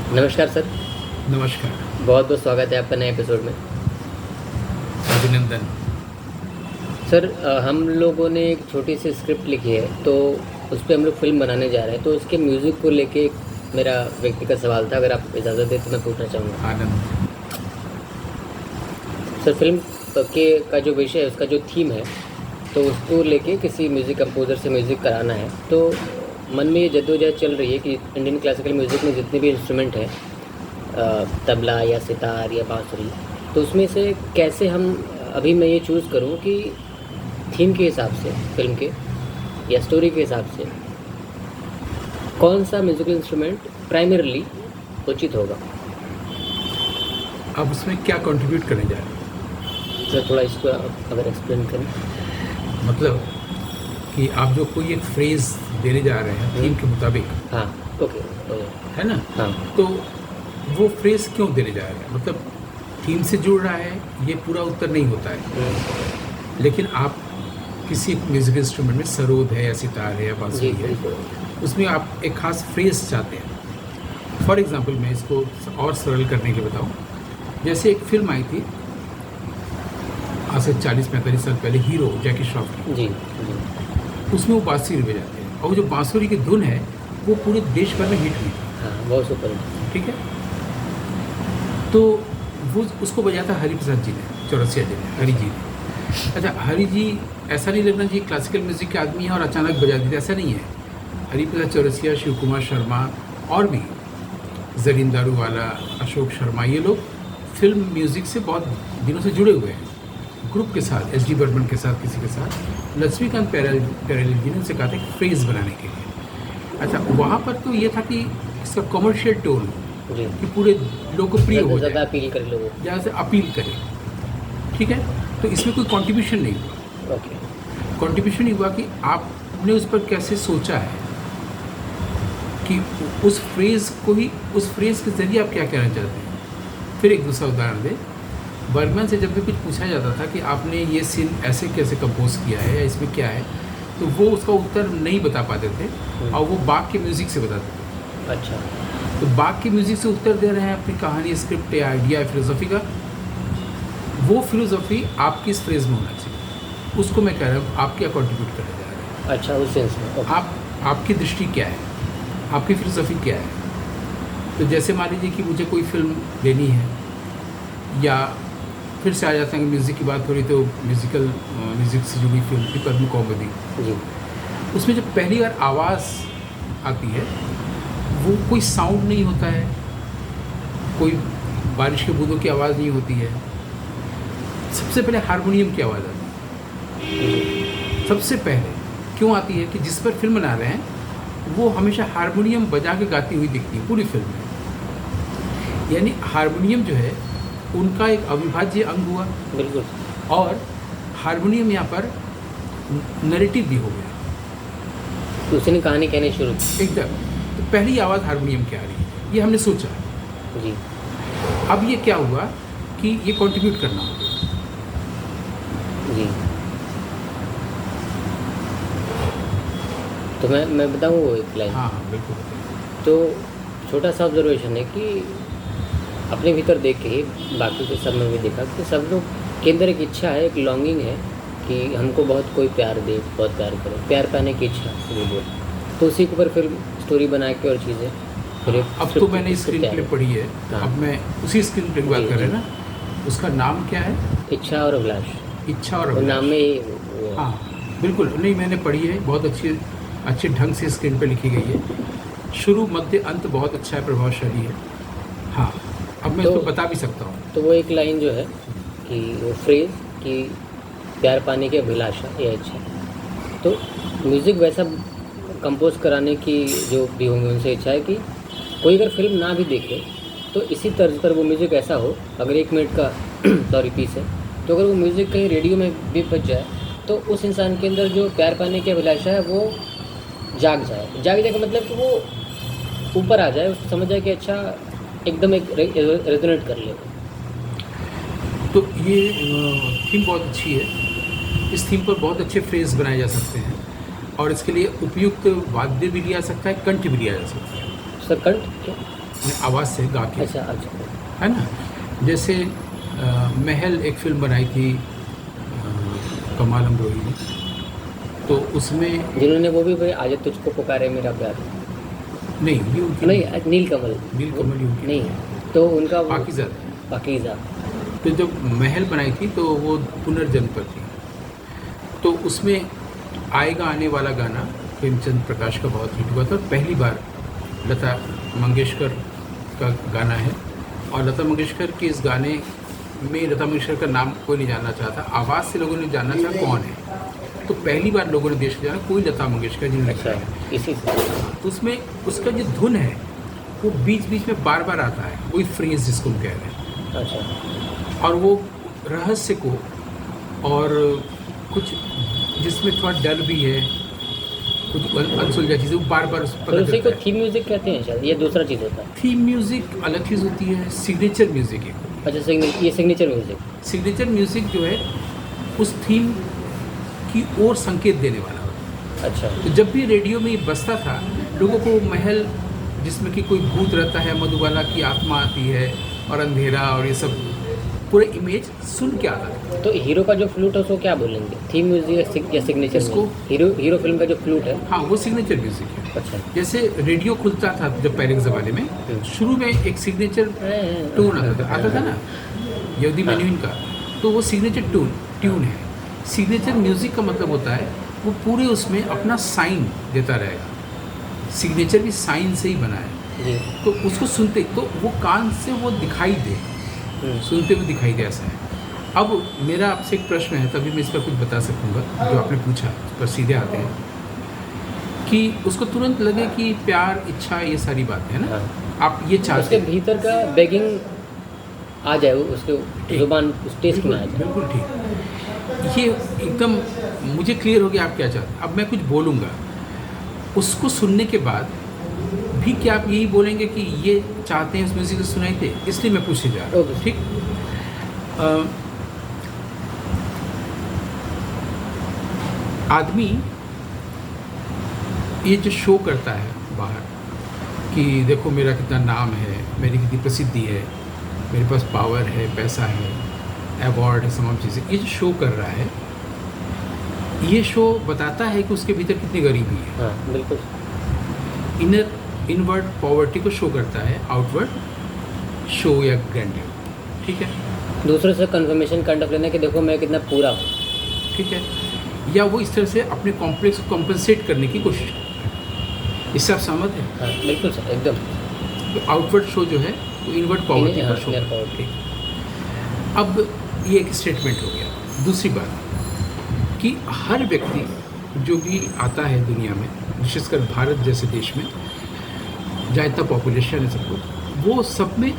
नमस्कार सर। नमस्कार। बहुत बहुत स्वागत है आपका नए एपिसोड में। अभिनंदन। सर हम लोगों ने एक छोटी सी स्क्रिप्ट लिखी है, तो उस पर हम लोग फिल्म बनाने जा रहे हैं, तो उसके म्यूज़िक को लेके मेरा व्यक्तिगत सवाल था, अगर आप इजाज़त दें तो मैं पूछना चाहूँगा। आनंद। सर फिल्म के का जो विषय है, उसका जो थीम है, तो उसको लेके किसी म्यूज़िक कंपोज़र से म्यूज़िक कराना है, तो मन में ये जद्दोजहद चल रही है कि इंडियन क्लासिकल म्यूज़िक में जितने भी इंस्ट्रूमेंट हैं, तबला या सितार या बांसुरी, तो उसमें से कैसे हम, अभी मैं ये चूज़ करूँ कि थीम के हिसाब से फिल्म के या स्टोरी के हिसाब से कौन सा म्यूज़िकल इंस्ट्रूमेंट प्राइमरीली उचित होगा। आप उसमें क्या कंट्रीब्यूट करने जा रहे हैं? सर थोड़ा इसको आप अगर एक्सप्लेन करें। मतलब कि आप जो कोई एक फ्रेज देने जा रहे हैं थीम के मुताबिक, हाँ, ओके, है ना? हाँ, तो वो फ्रेज क्यों देने जा रहे हैं? मतलब थीम से जुड़ रहा है, ये पूरा उत्तर नहीं होता है। लेकिन आप किसी म्यूजिक इंस्ट्रूमेंट में सरोद है या सितार है या बांसुरी है, उसमें आप एक खास फ्रेज चाहते हैं। फॉर एग्जांपल मैं इसको और सरल करने के बताऊं, जैसे एक फिल्म आई थी आज से 40-45 साल पहले, हीरो जैकी श्रॉफ की। जी, उसमें वो बांसुरी बजाते हैं और वो जो बांसुरी की धुन है वो पूरे देश भर में हिट हुई थी। हाँ, बहुत सुपर है। ठीक है, तो वो उसको बजाया था हरि प्रसाद जी ने, चौरसिया जी ने, हरि जी ने। अच्छा, हरि जी ऐसा नहीं लगना जी क्लासिकल म्यूजिक के आदमी हैं और अचानक बजा देते, ऐसा नहीं है। हरि प्रसाद चौरसिया, शिव कुमार शर्मा और भी जरीन दारूवाला, अशोक शर्मा, ये लोग फिल्म म्यूज़िक से बहुत दिनों से जुड़े हुए हैं, ग्रुप के साथ, एस डी बर्मन के साथ, किसी के साथ। लक्ष्मीकांत प्यारेलाल जी ने उनसे कहा था एक फ्रेज बनाने के लिए। अच्छा, वहाँ पर तो ये था कि इसका कमर्शियल टोन जी, कि पूरे लोकप्रिय हो ज़्यादा जाए, अपील कर लोगों को। जहाँ से अपील करे। ठीक है, तो इसमें कोई कंट्रीब्यूशन नहीं हुआ। ओके, कंट्रीब्यूशन नहीं हुआ कि आपने उस पर कैसे सोचा है कि उस फ्रेज को ही, उस फ्रेज के ज़रिए आप क्या कहना चाहते हैं। फिर एक दूसरा उदाहरण दें, बर्गमैन से जब भी कुछ पूछा जाता था कि आपने ये सीन ऐसे कैसे कंपोज किया है या इसमें क्या है, तो वो उसका उत्तर नहीं बता पाते थे और वो बाग के म्यूज़िक से बताते थे। अच्छा, तो बाग के म्यूज़िक से उत्तर दे रहे हैं अपनी कहानी, स्क्रिप्ट या आइडिया या फिलोसफी का, वो फिलोसफी आपकी इस फ्रेज में होना चाहिए। उसको मैं कह रहा हूँ आप क्या कंट्रीब्यूट करने जा रहे हैं, अच्छा, उस सेंस में। ओके, आपकी दृष्टि क्या है, आपकी फिलोसफी क्या है। तो जैसे मान लीजिए कि मुझे कोई फिल्म लेनी है, या फिर से आ जाते हैं म्यूज़िक की बात हो रही, तो म्यूज़िक से जुड़ी फिल्म थी पद्म कौमुदी। जी, उसमें जब पहली बार आवाज़ आती है, वो कोई साउंड नहीं होता है, कोई बारिश के बूंदों की आवाज़ नहीं होती है, सबसे पहले हारमोनियम की आवाज़ आती है। सबसे पहले क्यों आती है कि जिस पर फिल्म बना रहे हैं वो हमेशा हारमोनियम बजा के गाती हुई दिखती है पूरी फिल्म में। यानी हारमोनियम जो है उनका एक अविभाज्य अंग हुआ, बिल्कुल। और हारमोनियम यहाँ पर नैरेटिव भी हो गया, तो उसने कहानी कहनी शुरू की। एकदम। तो पहली आवाज़ हारमोनियम की आ रही है, ये हमने सोचा। जी, अब ये क्या हुआ कि ये कंट्रीब्यूट करना होगा। जी, तो मैं बताऊँ वो एक लाइन। हाँ हाँ बिल्कुल। तो छोटा सा ऑब्जर्वेशन है कि अपने भीतर देख के ही बाकी के सब में भी देखा कि सब लोग के अंदर एक इच्छा है, एक लॉन्गिंग है कि हमको बहुत कोई प्यार दे, बहुत प्यार करे, प्यार पाने की इच्छा वो बोल। तो उसी के ऊपर फिर स्टोरी बना के और चीज़ें फिर अब तो मैंने स्क्रीन प्ले पढ़ी है, हाँ। अब मैं उसी स्क्रीन प्ले की बात जी, कर रहे हैं जी। ना। उसका नाम क्या है? इच्छा और अभिलाष। इच्छा और वो अभिलाष। नाम में ही वो है। हाँ बिल्कुल, नहीं मैंने पढ़ी है, बहुत अच्छे ढंग से स्क्रीन पे लिखी गई है। शुरू मध्य अंत बहुत अच्छा है, प्रभावशाली है। हाँ, अब मैं तो इसको बता भी सकता हूँ। तो वो एक लाइन जो है कि वो फ्रेज कि प्यार पाने की अभिलाषा या इच्छा, तो म्यूज़िक वैसा कंपोज कराने की जो भी होंगे उनसे इच्छा है कि कोई अगर फिल्म ना भी देखे तो इसी तर्ज पर वो म्यूज़िक ऐसा हो, अगर 1 मिनट का सॉरी पीस है, तो अगर वो म्यूज़िक कहीं रेडियो में भी बज जाए तो उस इंसान के अंदर जो प्यार पाने की अभिलाषा है वो जाग जाए का मतलब कि वो ऊपर आ जाए, उसको समझ जाए कि अच्छा एकदम एक रेजोनेट कर ले। तो ये थीम बहुत अच्छी है, इस थीम पर बहुत अच्छे फ्रेज बनाए जा सकते हैं और इसके लिए उपयुक्त वाद्य भी लिया जा सकता है, कंठ भी लिया जा सकता है। सर कंठ क्यों? अपने आवाज़ से गा के, अच्छा अच्छा। है ना। जैसे महल एक फिल्म बनाई थी कमाल अमरोही ने, तो उसमें जिन्होंने वो भी भाई आज तुझको पुकारे मेरा प्यार, नहीं ये उनकी नहीं नीलकमल, नीलकमल उनकी नहीं तो उनका वो पाकीज़ा। पाकीज़ा। तो जब महल बनाई थी तो वो पुनर्जन्म पर थी, तो उसमें आएगा आने वाला गाना प्रेमचंद प्रकाश का बहुत हिट हुआ था, और पहली बार लता मंगेशकर का गाना है। और लता मंगेशकर के इस गाने में लता मंगेशकर का नाम कोई नहीं जानना चाहता, आवाज़ से लोगों ने जानना चाहा कौन है, तो पहली बार लोगों ने देश को जाना कोई लता मंगेशकर जिन्होंने अच्छा, गाया है। इसी से तो उसमें उसका जो धुन है वो बीच बीच में बार बार आता है, वही फ्रेज जिसको हम कह रहे हैं, अच्छा और वो रहस्य को और कुछ जिसमें थोड़ा डर भी है, कुछ अनसुलझा चीज़ें वो बार बार तो पता उसी को चलता है। थीम म्यूजिक कहते हैं शायद, ये दूसरा चीज़ होता है। थीम म्यूज़िक अलग चीज़ होती है, सिग्नेचर म्यूज़िक है। अच्छा ये सिग्नेचर म्यूजिक। सिग्नेचर म्यूज़िक जो है उस थीम की ओर संकेत देने वाला होता है। अच्छा तो जब भी रेडियो में ये बजता था, लोगों को महल जिसमें कि कोई भूत रहता है, मधुबाला की आत्मा आती है और अंधेरा और ये सब पूरे इमेज सुन के आता था। तो हीरो का जो फ्लूट है उसको क्या बोलेंगे, थीम म्यूजिक या सिग्नेचर इसको? म्यूजिक? हीरो फिल्म का जो फ्लूट है। हाँ, वो सिग्नेचर म्यूज़िक है। अच्छा जैसे रेडियो खुलता था जब पहले के ज़माने में, शुरू में एक सिग्नेचर टून आता था ना, यहूदी मेन्यून का, तो वो सिग्नेचर ट्यून है। सिग्नेचर म्यूज़िक का मतलब होता है वो पूरे उसमें अपना साइन देता रहेगा। सिग्नेचर भी साइन से ही बना है, जी। तो उसको सुनते तो वो कान से वो दिखाई दे, सुनते हुए दिखाई दे, ऐसा है। अब मेरा आपसे एक प्रश्न है, तभी मैं इस पर कुछ बता सकूँगा जो आपने पूछा, उस पर सीधे आते हैं कि उसको तुरंत लगे कि प्यार, इच्छा, ये सारी बातें है ना, हाँ। आप ये चाहते उसके हैं। भीतर का बेगिंग आ जाए, उसके ठीक। जुबान उस टेस्ट में आ जाए। बिल्कुल ठीक, ये एकदम मुझे क्लियर हो गया आप क्या चाहते हैं। अब मैं कुछ बोलूँगा, उसको सुनने के बाद भी क्या आप यही बोलेंगे कि ये चाहते हैं, उस म्यूज़िक को सुनाई दे, इसलिए मैं पूछने जा रहा हूँ। ओके। ठीक। आदमी ये जो शो करता है बाहर कि देखो मेरा कितना नाम है, मेरी कितनी प्रसिद्धि है, मेरे पास पावर है, पैसा है, अवार्ड है, तमाम चीज़ें, ये जो शो कर रहा है, ये शो बताता है कि उसके भीतर कितनी गरीबी है। हाँ बिल्कुल। इनवर्ड पॉवर्टी को शो करता है, आउटवर्ड शो या ग्रैंडियर। ठीक है, दूसरे से कंफर्मेशन काइंड ऑफ लेना कि देखो मैं कितना पूरा हूँ। ठीक है, या वो इस तरह से अपने कॉम्प्लेक्स को कॉम्पनसेट करने की कोशिश करता है। इससे आप सहमत हैं? हाँ बिल्कुल सर, एकदम। तो आउटवर्ड शो जो है वो इनवर्ड पॉवर्टी को शो inner करता है। अब ये एक स्टेटमेंट हो गया। दूसरी बात कि हर व्यक्ति जो भी आता है दुनिया में, विशेषकर भारत जैसे देश में जहाँ इतना पॉपुलेशन है सब कुछ, वो सब में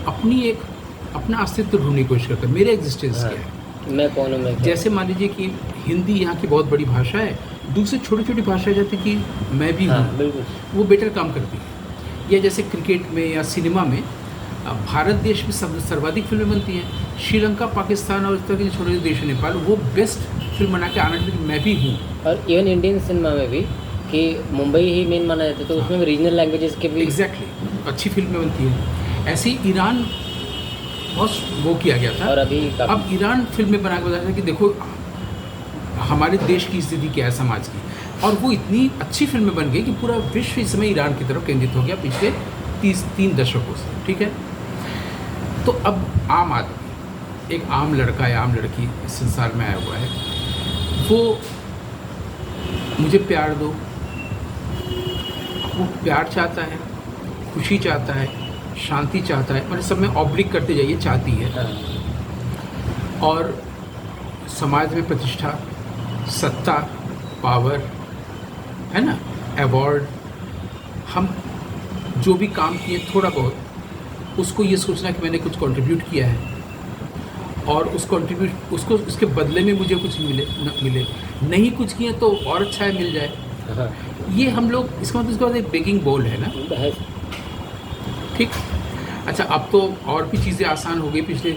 अपना अस्तित्व ढूंढने की कोशिश करता है, मेरा एग्जिस्टेंस हाँ, क्या है। मैं कौन हूँ, मैं क्या? जैसे मान लीजिए कि हिंदी यहाँ की बहुत बड़ी भाषा है, दूसरी छोटी छोटी भाषा जैसे कि मैं भी हाँ हूँ, बिल्कुल। वो बेटर काम करती है। या जैसे क्रिकेट में या सिनेमा में भारत देश में सर्वाधिक फिल्में बनती हैं। श्रीलंका, पाकिस्तान और इस तरह के छोटे छोटे देश, नेपाल, वो बेस्ट फिल्म बना के आना चाहिए, मैं भी हूँ। और इवन इंडियन सिनेमा में भी कि मुंबई ही मेन माना जाता है, तो उसमें भी रीजनल लैंग्वेजेस के भी एग्जैक्टली अच्छी फिल्में बनती हैं। ऐसे ही ईरान बहुत वो किया गया था, और अभी काफी- अब ईरान फिल्में बना के बताया था कि देखो हमारे देश की स्थिति क्या है, समाज की, और वो इतनी अच्छी फिल्में बन गई कि पूरा विश्व इस समय ईरान की तरफ केंद्रित हो गया पिछले 3 दशकों से। ठीक है, तो अब आम आदमी, एक आम लड़का या आम लड़की इस संसार में आया हुआ है, वो मुझे प्यार दो, वो प्यार चाहता है, खुशी चाहता है, शांति चाहता है, मतलब सब में ऑब्लिक करते जाइए, चाहती है। हाँ, और समाज में प्रतिष्ठा, सत्ता, पावर, है ना, अवार्ड, हम जो भी काम किए थोड़ा बहुत, उसको ये सोचना कि मैंने कुछ कंट्रीब्यूट किया है और उसको उसके बदले में मुझे कुछ मिले, नहीं कुछ किए तो और अच्छा है मिल जाए। हाँ, ये हम लोग इसका मतलब इसके बाद एक बेगिंग बोल है ना। है। ठीक। अच्छा, अब तो और भी चीज़ें आसान हो गई। पिछले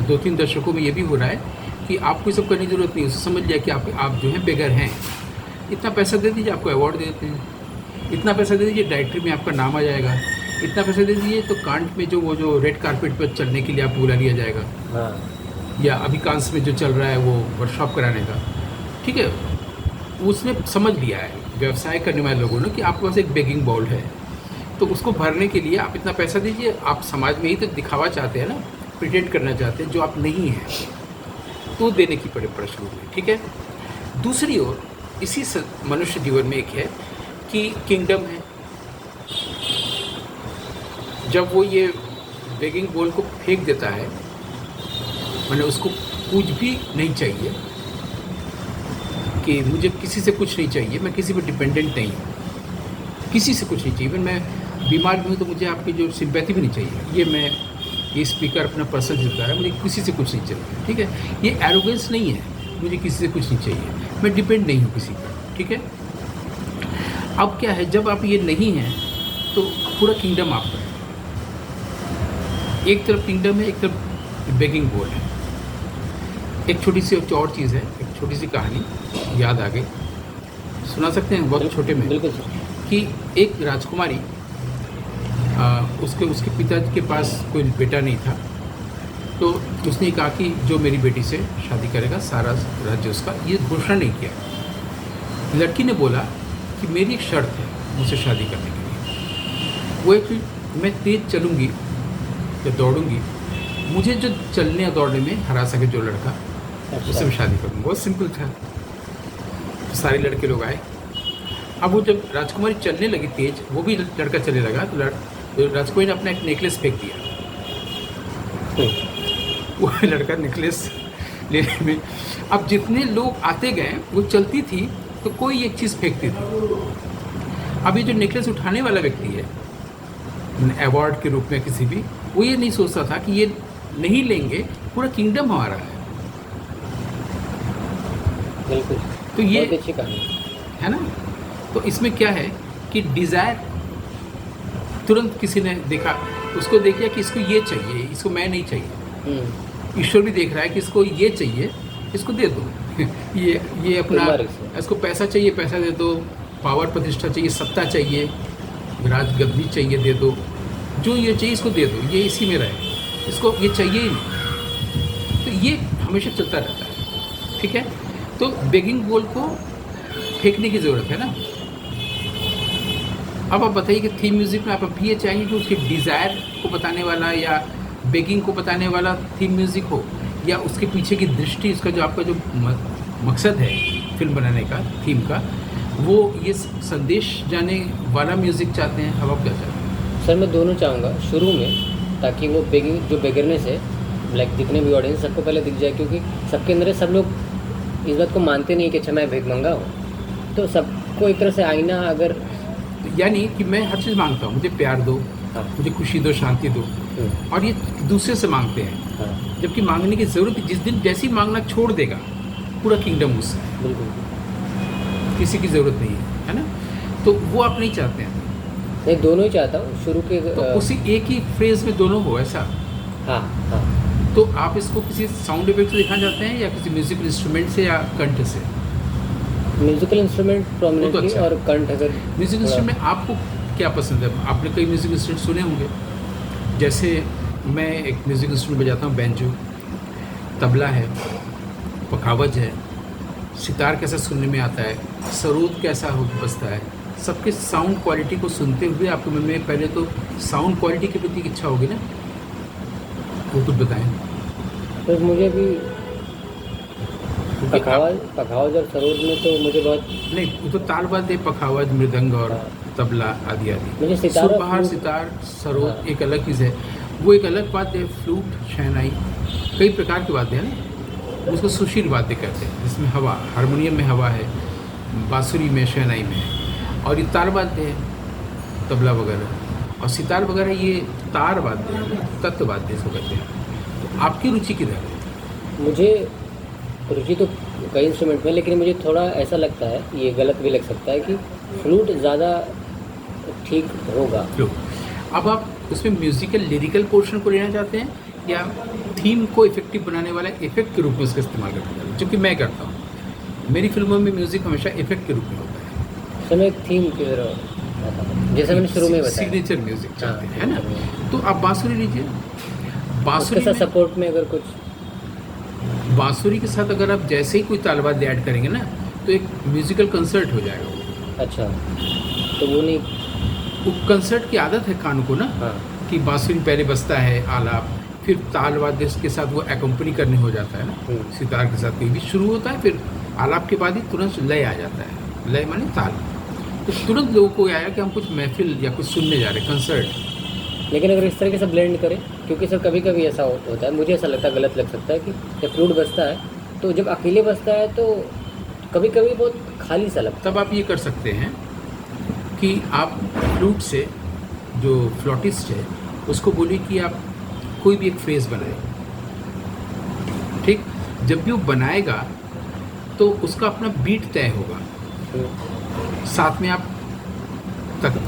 2-3 दशकों में ये भी हो रहा है कि आपको ये सब करने की ज़रूरत नहीं, उसे समझ लिया कि आप जो हैं बेगर हैं, इतना पैसा दे दीजिए, आपको अवार्ड दे देते हैं, इतना पैसा दे दीजिए, डायरेक्टरी में आपका नाम आ जाएगा, इतना पैसा दे दीजिए तो कांट में जो वो जो रेड कारपेट पर चलने के लिए आपको बुला लिया जाएगा, हाँ या अभी कांस में जो चल रहा है वो वर्कशॉप कराने का, ठीक है। उसने समझ लिया है व्यवसाय करने वाले लोगों ने कि आपके पास एक बेगिंग बाउल है, तो उसको भरने के लिए आप इतना पैसा दीजिए। आप समाज में ही तो दिखावा चाहते हैं ना, प्रिटेंड करना चाहते हैं जो आप नहीं हैं, तो देने की परंपरा शुरू हुई, ठीक है। दूसरी ओर इसी मनुष्य जीवन में एक है कि किंगडम है। जब वो ये बेगिंग बोल को फेंक देता है, मैंने उसको कुछ भी नहीं चाहिए कि मुझे किसी से कुछ नहीं चाहिए, मैं किसी पर डिपेंडेंट नहीं हूँ, किसी से कुछ नहीं चाहिए, मैं बीमार भी हूँ तो मुझे आपकी जो सिंपैथी भी नहीं चाहिए, ये स्पीकर अपना पर्सन जिता है, मुझे किसी से कुछ नहीं चाहिए, ठीक है। ये एरोगेंस नहीं है, मुझे किसी से कुछ नहीं चाहिए, मैं डिपेंड नहीं हूँ किसी पर, ठीक है। अब क्या है, जब आप ये नहीं हैं तो पूरा किंगडम आपका है। एक तरफ किंगडम है, एक तरफ बेगिंग बोल है। एक छोटी सी और चीज़ है, एक छोटी सी कहानी याद आ गई, सुना सकते हैं बहुत छोटे में। बिल्कुल सर। कि एक राजकुमारी, उसके पिता के पास कोई बेटा नहीं था, तो उसने कहा कि जो मेरी बेटी से शादी करेगा सारा राज्य उसका, ये घोषणा नहीं किया। लड़की ने बोला कि मेरी एक शर्त है मुझसे शादी करने के लिए, वो है कि मैं तेज चलूँगी या दौड़ूंगी, मुझे जो चलने या दौड़ने में हरा सके जो लड़का, उससे मैं शादी करूँगा। बहुत सिंपल था। तो सारे लड़के लोग आए। अब वो जब राजकुमारी चलने लगी तेज, वो भी लड़का चलने लगा, तो राजकुमारी ने अपना एक नेकलेस फेंक दिया। वो लड़का नेकलेस लेने में, अब जितने लोग आते गए, वो चलती थी तो कोई एक चीज़ फेंकती थी। अब ये जो नेकलेस उठाने वाला व्यक्ति है अवार्ड के रूप में किसी भी, वो ये नहीं सोचता था कि ये नहीं लेंगे, पूरा किंगडम हमारा है। बिल्कुल, तो ये बहुत अच्छी कहानी है ना। तो इसमें क्या है कि डिज़ायर, तुरंत किसी ने देखा, उसको देख लिया कि इसको ये चाहिए, इसको मैं नहीं चाहिए। ईश्वर भी देख रहा है कि इसको ये चाहिए, इसको दे दो। ये अपना, इसको पैसा चाहिए, पैसा दे दो, पावर प्रतिष्ठा चाहिए, सत्ता चाहिए, राज गद्दी चाहिए, दे दो, जो ये चाहिए इसको दे दो, ये इसी में रहे, इसको ये चाहिए ही नहीं। तो ये हमेशा चलता रहता है, ठीक है। तो बेगिंग बोल को फेंकने की ज़रूरत है ना। अब आप बताइए कि थीम म्यूज़िक में आप भी ये चाहेंगे कि उसके डिज़ायर को बताने वाला या बेगिंग को बताने वाला थीम म्यूज़िक हो, या उसके पीछे की दृष्टि, उसका जो आपका जो मकसद है फिल्म बनाने का, थीम का, वो ये संदेश जाने वाला म्यूज़िक चाहते हैं। अब आप क्या चाहते हैं? सर मैं दोनों चाहूँगा शुरू में, ताकि वो बेगिंग जो बेगरनेस है, लाइक जितने भी ऑडियंस सबको पहले दिख जाए, क्योंकि सबके अंदर सब लोग इस बात को मानते नहीं कि अच्छा मैं भीखमंगा हूँ। तो सबको एक तरह से आईना, अगर यानी कि मैं हर चीज़ मांगता हूँ, मुझे प्यार दो, हाँ, मुझे खुशी दो, शांति दो, और ये दूसरे से मांगते हैं। हाँ, जबकि मांगने की ज़रूरत, जिस दिन जैसी मांगना छोड़ देगा, पूरा किंगडम उससे है, बिल्कुल किसी की ज़रूरत नहीं है ना। तो वो आप नहीं चाहते हैं। मैं दोनों ही चाहता हूँ शुरू के। तो उसी एक ही फ्रेज में दोनों हो, ऐसा। हाँ हाँ। तो आप इसको किसी साउंड इफेक्ट से दिखाना चाहते हैं या किसी म्यूजिकल इंस्ट्रूमेंट से या कंठ से? म्यूजिकल इंस्ट्रूमेंट प्रोमिनेंटली, अच्छा। और कंठ अगर म्यूजिक इंस्ट्रूमेंट आपको क्या पसंद है? आपने कई म्यूजिक इंस्ट्रूमेंट सुने होंगे, जैसे मैं एक म्यूजिक इंस्ट्रूमेंट बजाता हूँ, बैंजो, तबला है, पखावज है, सितार कैसा सुनने में आता है, सरोद कैसा हो बजता है, सबके साउंड क्वालिटी को सुनते हुए आपके मन में पहले तो साउंड क्वालिटी के प्रति इच्छा होगी ना, वो कुछ बताएं। तो मुझे भी पखावज और सरोद में तो मुझे बहुत नहीं, वो तो ताल वाद्य है, पखावज, मृदंग और तबला आदि आदि। मुझे सितार, सुरबहार, सितार, सरोद हाँ, एक अलग चीज़ है, वो एक अलग वाद्य है। फ्लूट, शहनाई, कई प्रकार के वाद्य हैं ना, उसको सुशील वाद्य कहते हैं, जिसमें हवा, हारमोनियम में हवा है, बांसुरी में, शहनाई में है, और ये तार वाद्य है, तबला वगैरह, और सितार वगैरह ये तार वाद्य है, तत्व वाद्य इसको कहते हैं। तो आपकी रुचि किधर है? मुझे रुचि तो कई इंस्ट्रूमेंट में, लेकिन मुझे थोड़ा ऐसा लगता है, ये गलत भी लग सकता है, कि फ्लूट ज़्यादा ठीक होगा। फ्लूट। अब आप उसमें म्यूजिकल लिरिकल पोर्शन को लेना चाहते हैं या थीम को इफेक्टिव बनाने वाला इफेक्ट के रूप में उसका इस्तेमाल करना चाहते हैं? जो कि मैं करता हूँ, मेरी फिल्मों में म्यूज़िक हमेशा इफेक्ट के रूप में होता है। समय थीम की तरह जैसे मैंने शुरू में बताया। सिग्नेचर म्यूजिक चलते हैं, है हाँ, ना। तो आप बांसुरी लीजिए, उसके बांसुरी साथ में, सपोर्ट में अगर कुछ बांसुरी के साथ अगर आप जैसे ही कोई तालवाद्य ऐड करेंगे ना, तो एक म्यूजिकल कंसर्ट हो जाएगा वो। अच्छा, तो वो नहीं। वो कंसर्ट की आदत है कान को ना, हाँ। कि बांसुरी पहले बजता है, आलाप, फिर ताल वाद्य के साथ वो एकम्पनी करने हो जाता है ना, सितार के साथ कोई भी शुरू होता है, फिर आलाप के बाद ही तुरंत लय आ जाता है। लय माने ताल। तो तुरंत लोगों को आया कि हम कुछ महफिल या कुछ सुनने जा रहे हैं, कंसर्ट। लेकिन अगर इस तरीके से ब्लेंड करें, क्योंकि सर कभी कभी ऐसा होता है, मुझे ऐसा लगता है, गलत लग सकता है कि जब फ्लूट बजता है तो जब अकेले बजता है तो कभी कभी बहुत खाली सा लगता तब आप ये कर सकते हैं कि आप फ्लूट से, जो फ्लॉटिस्ट है, उसको बोलिए कि आप कोई भी एक फ्रेज बनाए। ठीक, जब भी वो बनाएगा तो उसका अपना बीट तय होगा। साथ में आप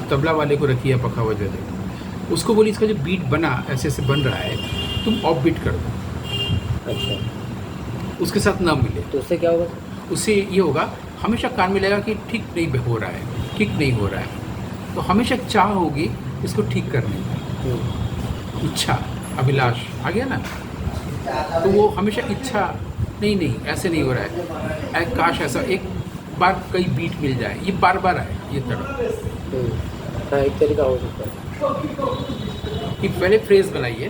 तबला वाले को रखिए या पखा बजा दे, उसको बोलिए इसका जो बीट बना ऐसे ऐसे बन रहा है, तुम ऑफ बीट कर दो। अच्छा, उसके साथ ना मिले तो उससे क्या होगा? उससे ये होगा, हमेशा कान में लगेगा कि ठीक नहीं हो रहा है, ठीक नहीं हो रहा है। तो हमेशा चाह होगी इसको ठीक करने की, इच्छा, अभिलाष आ गया ना। तो वो हमेशा इच्छा, नहीं ऐसे नहीं हो रहा है, काश ऐसा एक बार कई बीट मिल जाए, ये बार बार आए ये तरह। हाँ, एक तरीका हो सकता है कि पहले फ्रेज बनाइए,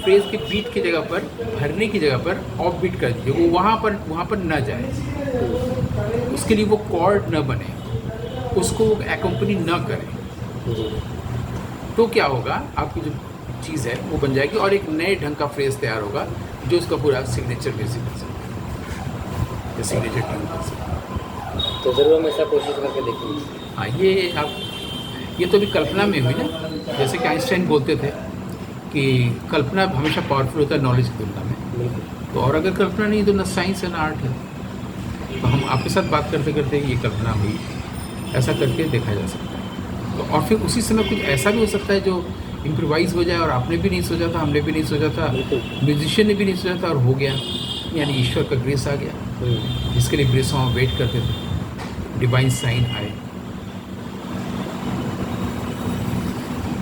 फ्रेज के बीट की जगह पर, भरने की जगह पर ऑफ बीट कर दीजिए, वो वहाँ पर न जाए, उसके लिए वो कॉर्ड न बने, उसको एकम्पनी न करे। तो क्या होगा, आपकी जो चीज़ है वो बन जाएगी और एक नए ढंग का फ्रेज तैयार होगा, जो उसका पूरा सिग्नेचर म्यूजिक बन सकता है, सिग्नेचर ट्यून बन सकता है। तो ज़रूर हम ऐसा कोशिश करके देखेंगे। हाँ, ये तो अभी कल्पना में हुई ना। जैसे कि आइंस्टाइन बोलते थे कि कल्पना हमेशा पावरफुल होता है नॉलेज की तुलना में। तो और अगर कल्पना नहीं तो ना साइंस है ना आर्ट है। तो हम आपके साथ बात करते करते ये कल्पना हुई, ऐसा करके देखा जा सकता है। तो और फिर उसी समय कुछ ऐसा भी हो सकता है जो इम्प्रोवाइज़ हो जाए, और आपने भी नहीं सोचा था, हमने भी नहीं सोचा था, म्यूजिशियन ने भी नहीं सोचा था, और हो गया। यानी ईश्वर का ग्रेस आ गया, जिसके लिए ग्रेस हम वेट करते थे, डिवाइन साइन आए।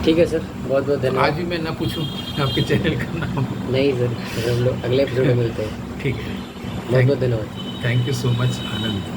ठीक है सर, बहुत बहुत धन्यवाद। आज भी मैं ना पूछूं आपके चैनल का नाम? नहीं सर, हम लोग अगले एपिसोड में मिलते हैं। ठीक है, बहुत बहुत धन्यवाद। Thank you so much Anand.